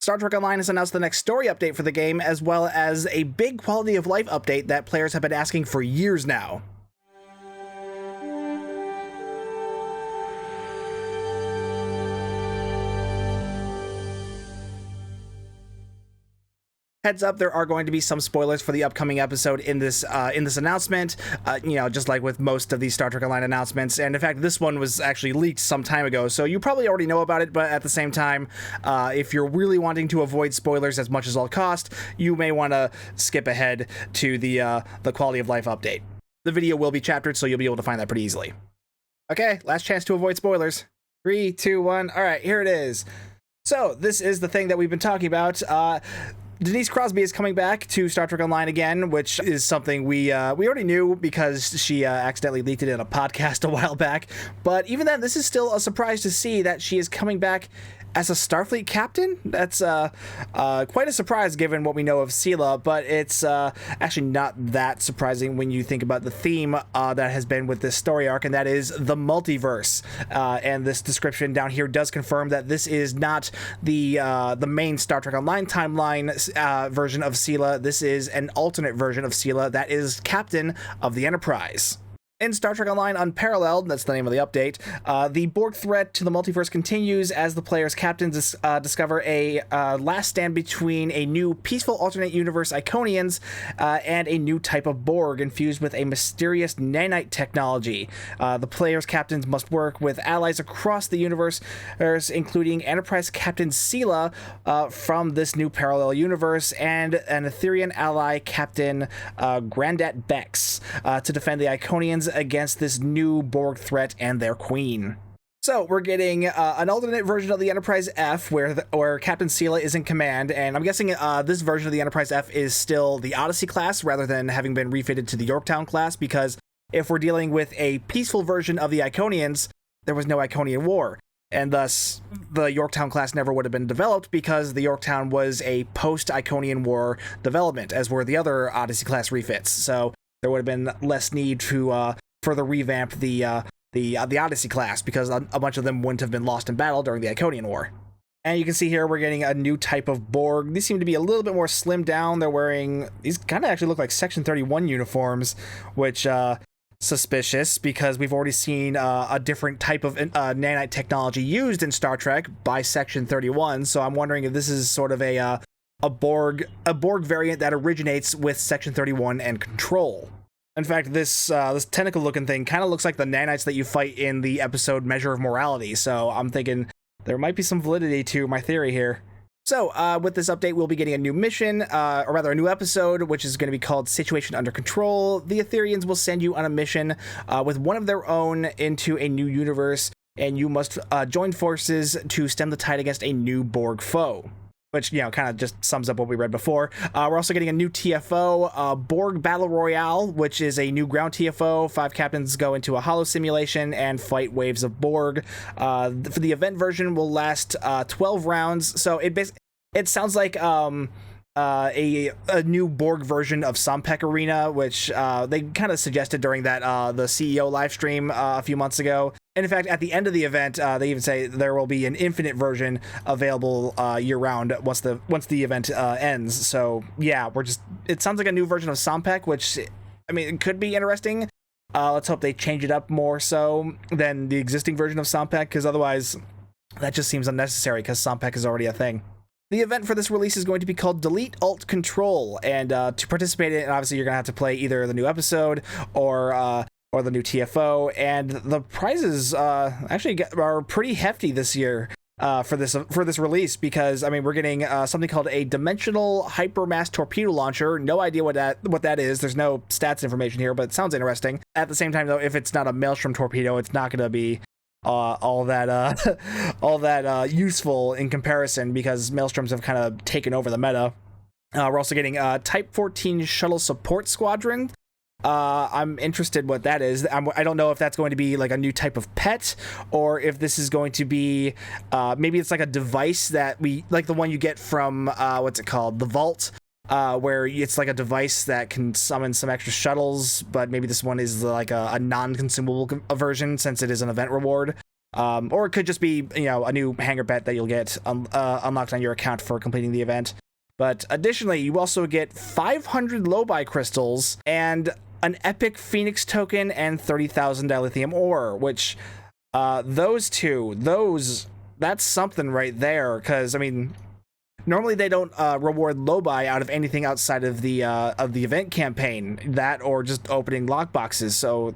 Star Trek Online has announced the next story update for the game, as well as a big quality of life update that players have been asking for years now. Heads up, there are going to be some spoilers for the upcoming episode in this announcement, just like with most of these Star Trek Online announcements. And in fact, this one was actually leaked some time ago, so you probably already know about it, but at the same time, if you're really wanting to avoid spoilers as much as all cost, you may want to skip ahead to the quality of life update. The video will be chaptered, so you'll be able to find that pretty easily. Okay, last chance to avoid spoilers. 3, 2, 1. All right, here it is. So this is the thing that we've been talking about. Denise Crosby is coming back to Star Trek Online again, which is something we already knew because she accidentally leaked it in a podcast a while back. But even then, this is still a surprise to see that she is coming back as a Starfleet captain. That's quite a surprise given what we know of Sela, but it's actually not that surprising when you think about the theme that has been with this story arc, and that is the multiverse. And this description down here does confirm that this is not the main Star Trek Online timeline version of Sela. This is an alternate version of Sela that is captain of the Enterprise. In Star Trek Online Unparalleled, that's the name of the update, the Borg threat to the multiverse continues as the player's captains discover a last stand between a new peaceful alternate universe Iconians and a new type of Borg infused with a mysterious nanite technology. The player's captains must work with allies across the universe, including Enterprise Captain Sela from this new parallel universe and an Etherian ally Captain Grandat Bex to defend the Iconians against this new Borg threat and their queen. So we're getting an alternate version of the Enterprise F where Captain Sela is in command, and I'm guessing this version of the Enterprise F is still the Odyssey class rather than having been refitted to the Yorktown class, because if we're dealing with a peaceful version of the Iconians, there was no Iconian War, and thus the Yorktown class never would have been developed because the Yorktown was a post-Iconian War development, as were the other Odyssey class refits. So there would have been less need to further revamp the Odyssey class because a bunch of them wouldn't have been lost in battle during the Iconian War. And you can see here we're getting a new type of Borg. These seem to be a little bit more slimmed down. They're wearing, these kind of actually look like Section 31 uniforms, which suspicious because we've already seen a different type of nanite technology used in Star Trek by Section 31. So I'm wondering if this is sort of a Borg variant that originates with Section 31 and Control. In fact, this tentacle-looking thing kind of looks like the nanites that you fight in the episode Measure of Morality, so I'm thinking there might be some validity to my theory here. So, with this update, we'll be getting a new mission, or rather a new episode, which is going to be called Situation Under Control. The Etherians will send you on a mission with one of their own into a new universe, and you must join forces to stem the tide against a new Borg foe. Which, kind of just sums up what we read before. We're also getting a new TFO, Borg Battle Royale, which is a new ground TFO. 5 captains go into a holo simulation and fight waves of Borg. For the event version will last 12 rounds. So it sounds like a new Borg version of Sompek Arena, which they kind of suggested during that the CEO live stream a few months ago. And in fact, at the end of the event, they even say there will be an infinite version available year-round once the event ends. So yeah, it sounds like a new version of Sompek, which, I mean, it could be interesting. Let's hope they change it up more so than the existing version of Sompek, because otherwise that just seems unnecessary because Sompek is already a thing. The event for this release is going to be called Delete Alt Control, and to participate in it, obviously you're going to have to play either the new episode or the new TFO, and the prizes actually are pretty hefty this year for this release, because I mean we're getting something called a Dimensional Hypermass Torpedo Launcher. No idea what that is. There's no stats information here, but it sounds interesting. At the same time, though, if it's not a Maelstrom torpedo, it's not going to be all that useful in comparison, because Maelstroms have kind of taken over the meta. We're also getting Type 14 Shuttle Support Squadron. I'm interested what that is. I don't know if that's going to be like a new type of pet, or if this is going to be maybe it's like a device that like the one you get from what's it called, the Vault, where it's like a device that can summon some extra shuttles, but maybe this one is like a non-consumable version since it is an event reward. Or it could just be, you know, a new hanger pet that you'll get unlocked on your account for completing the event. But additionally, you also get 500 Lobi crystals and an epic Phoenix token and 30,000 dilithium ore, which those two, that's something right there. Because, I mean, normally they don't reward Lobi out of anything outside of the event campaign, that or just opening lockboxes. So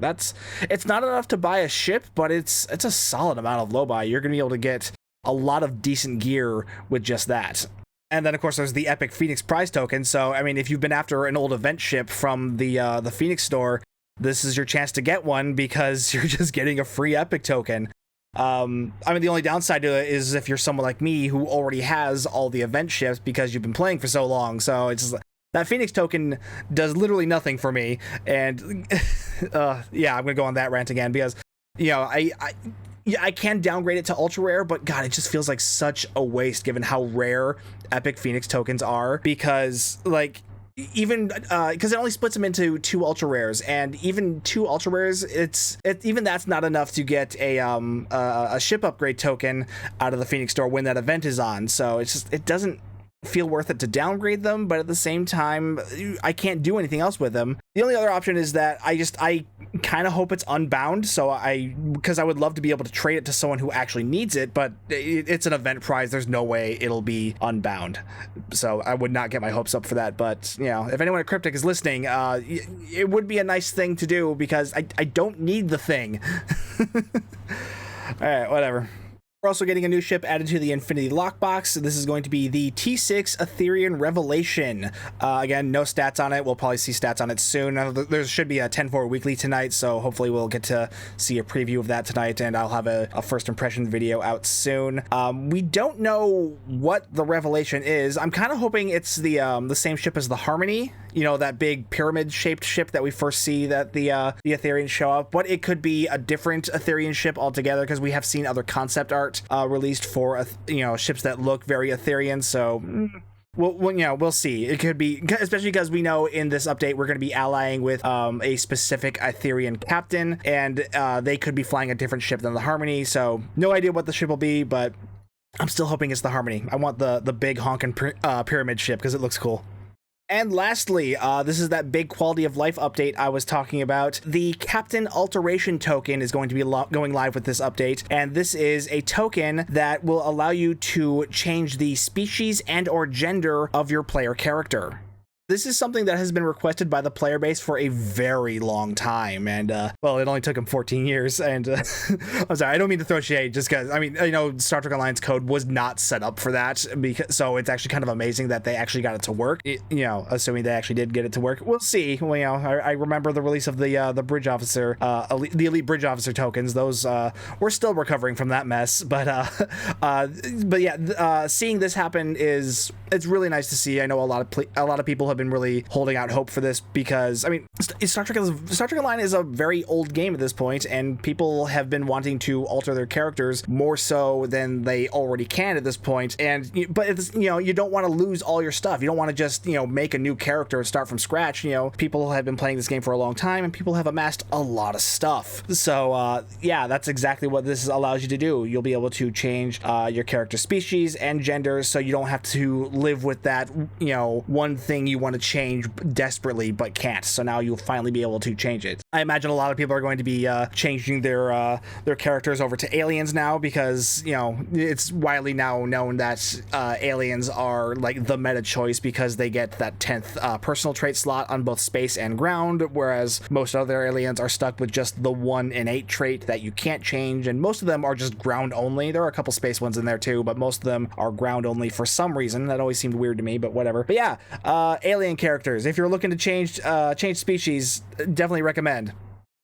it's not enough to buy a ship, but it's a solid amount of Lobi. You're gonna be able to get a lot of decent gear with just that. And then, of course, there's the epic Phoenix prize token. So, I mean, if you've been after an old event ship from the Phoenix store, this is your chance to get one because you're just getting a free epic token. I mean, the only downside to it is if you're someone like me who already has all the event ships because you've been playing for so long. So it's just, that Phoenix token does literally nothing for me. And yeah, I'm gonna go on that rant again because, you know, I can downgrade it to ultra rare, but God, it just feels like such a waste given how rare epic Phoenix tokens are. Because, like, even because it only splits them into 2 ultra rares, and even 2 ultra rares, even that's not enough to get a ship upgrade token out of the Phoenix store when that event is on. So it doesn't feel worth it to downgrade them, but at the same time, I can't do anything else with them. The only other option is that I kind of hope it's unbound, so because I would love to be able to trade it to someone who actually needs it, but it's an event prize. There's no way it'll be unbound, so I would not get my hopes up for that. But, you know, if anyone at Cryptic is listening, it would be a nice thing to do because I don't need the thing. All right, whatever. We're also getting a new ship added to the Infinity Lockbox. This is going to be the T6 Etherean Revelation. Again, no stats on it. We'll probably see stats on it soon. There should be a 10-4 weekly tonight, so hopefully we'll get to see a preview of that tonight, and I'll have a first impression video out soon. We don't know what the Revelation is. I'm kind of hoping it's the same ship as the Harmony, you know, that big pyramid-shaped ship that we first see that the Ethereans show up, but it could be a different Etherean ship altogether because we have seen other concept art released for ships that look very Etherean. So we'll see. It could be, especially because we know in this update we're going to be allying with a specific Etherean captain, and they could be flying a different ship than the Harmony. So no idea what the ship will be, but I'm still hoping it's the Harmony. I want the big honking pyramid ship because it looks cool. And lastly, this is that big quality of life update I was talking about. The Captain Alteration token is going to be going live with this update, and this is a token that will allow you to change the species and or gender of your player character. This is something that has been requested by the player base for a very long time, and well, it only took him 14 years, and I'm sorry, I don't mean to throw shade, just because, I mean, you know, Star Trek Alliance code was not set up for that, so it's actually kind of amazing that they actually got it to work, you know, assuming they actually did get it to work. We'll see. Well, you know, I remember the release of the Bridge Officer, the Elite Bridge Officer tokens. Those, we're still recovering from that mess, but yeah, seeing this happen it's really nice to see. I know a lot of people have been really holding out hope for this because, I mean, Star Trek Online is a very old game at this point, and people have been wanting to alter their characters more so than they already can at this point. But it's, you know, you don't want to lose all your stuff. You don't want to just, you know, make a new character and start from scratch. You know, people have been playing this game for a long time, and people have amassed a lot of stuff. So yeah, that's exactly what this allows you to do. You'll be able to change your character species and gender, so you don't have to live with that, you know, one thing you want to change desperately but can't. So now you'll finally be able to change it. I imagine a lot of people are going to be changing their characters over to aliens now because, you know, it's widely now known that aliens are like the meta choice because they get that 10th personal trait slot on both space and ground, whereas most other aliens are stuck with just the one innate trait that you can't change, and most of them are just ground only. There are a couple space ones in there too, but most of them are ground only for some reason. That always seemed weird to me, but whatever. But yeah, alien characters, if you're looking to change species, definitely recommend.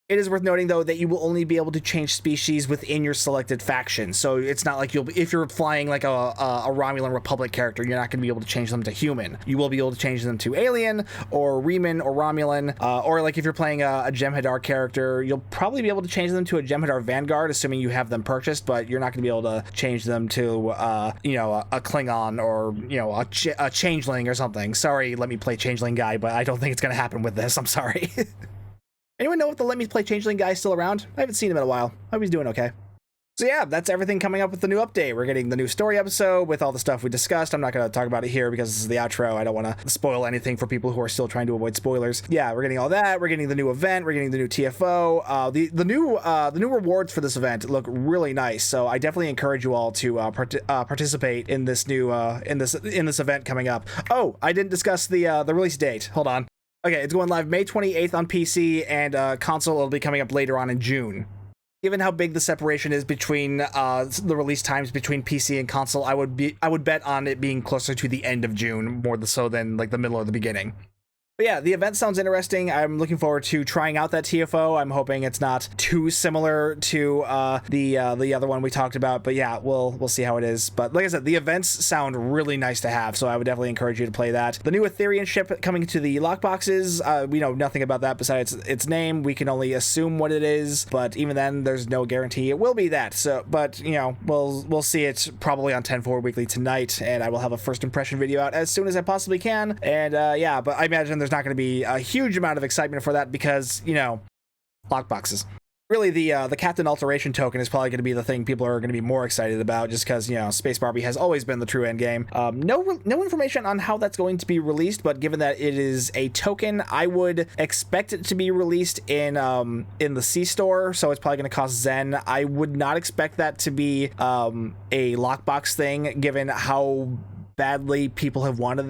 It is worth noting, though, that you will only be able to change species within your selected faction. So it's not like if you're flying like a Romulan Republic character, you're not going to be able to change them to human. You will be able to change them to alien or Reman or Romulan, or like if you're playing a Jem'Hadar character, you'll probably be able to change them to a Jem'Hadar Vanguard, assuming you have them purchased, but you're not going to be able to change them to, you know, a Klingon or, you know, a Changeling or something. Sorry, let me play Changeling guy, but I don't think it's going to happen with this. I'm sorry. Anyone know if the Let Me Play Changeling guy is still around? I haven't seen him in a while. I hope he's doing okay. So yeah, that's everything coming up with the new update. We're getting the new story episode with all the stuff we discussed. I'm not going to talk about it here because this is the outro. I don't want to spoil anything for people who are still trying to avoid spoilers. Yeah, we're getting all that. We're getting the new event. We're getting the new TFO. The new rewards for this event look really nice. So I definitely encourage you all to participate in this new in this event coming up. Oh, I didn't discuss the release date. Hold on. Okay, it's going live May 28th on PC, and console will be coming up later on in June. Given how big the separation is between the release times between PC and console, I would bet on it being closer to the end of June more so than like the middle or the beginning. But yeah, the event sounds interesting. I'm looking forward to trying out that TFO. I'm hoping it's not too similar to the other one we talked about. But yeah, we'll see how it is. But like I said, the events sound really nice to have, so I would definitely encourage you to play that. The new Ethereum ship coming to the lockboxes. We know nothing about that besides its name. We can only assume what it is, but even then, there's no guarantee it will be that. So, but you know, we'll see it probably on 10-4 Weekly tonight, and I will have a first impression video out as soon as I possibly can. And yeah, but I imagine there's not going to be a huge amount of excitement for that because, you know, lockboxes. Really, the Captain Alteration token is probably going to be the thing people are going to be more excited about, just because, you know, Space Barbie has always been the true end game. No information on how that's going to be released, but given that it is a token, I would expect it to be released in the C store, so it's probably going to cost Zen. I would not expect that to be a lockbox thing, given how badly people have wanted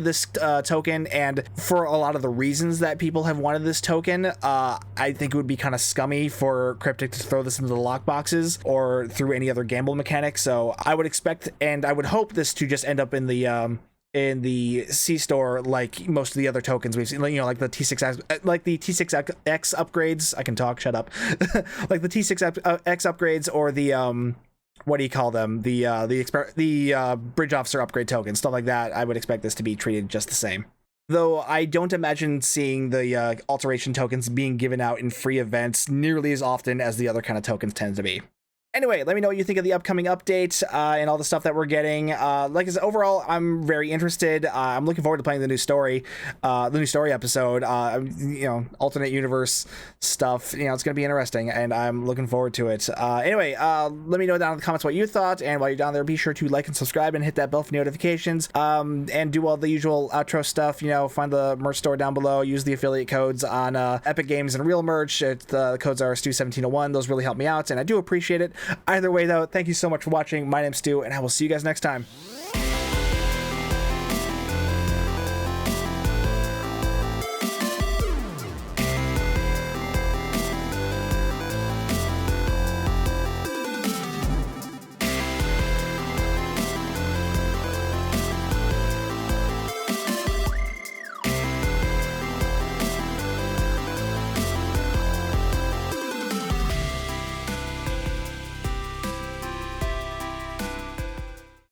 this token, and for a lot of the reasons that people have wanted this token, I think it would be kind of scummy for Cryptic to throw this into the lockboxes or through any other gamble mechanic. So I would expect and I would hope this to just end up in the C store like most of the other tokens we've seen, you know, like the T6X, upgrades. I can talk, shut up. Like the T6X upgrades, or the what do you call them? The bridge officer upgrade token, stuff like that. I would expect this to be treated just the same. Though I don't imagine seeing the alteration tokens being given out in free events nearly as often as the other kind of tokens tend to be. Anyway, let me know what you think of the upcoming update and all the stuff that we're getting. Like I said, overall, I'm very interested. I'm looking forward to playing the new story episode. You know, alternate universe stuff. You know, it's going to be interesting, and I'm looking forward to it. Anyway, let me know down in the comments what you thought, and while you're down there, be sure to like and subscribe and hit that bell for notifications. And do all the usual outro stuff. You know, find the merch store down below. Use the affiliate codes on Epic Games and Real Merch. The codes are STO1701. Those really help me out, and I do appreciate it. Either way, though, thank you so much for watching. My name's Stu, and I will see you guys next time.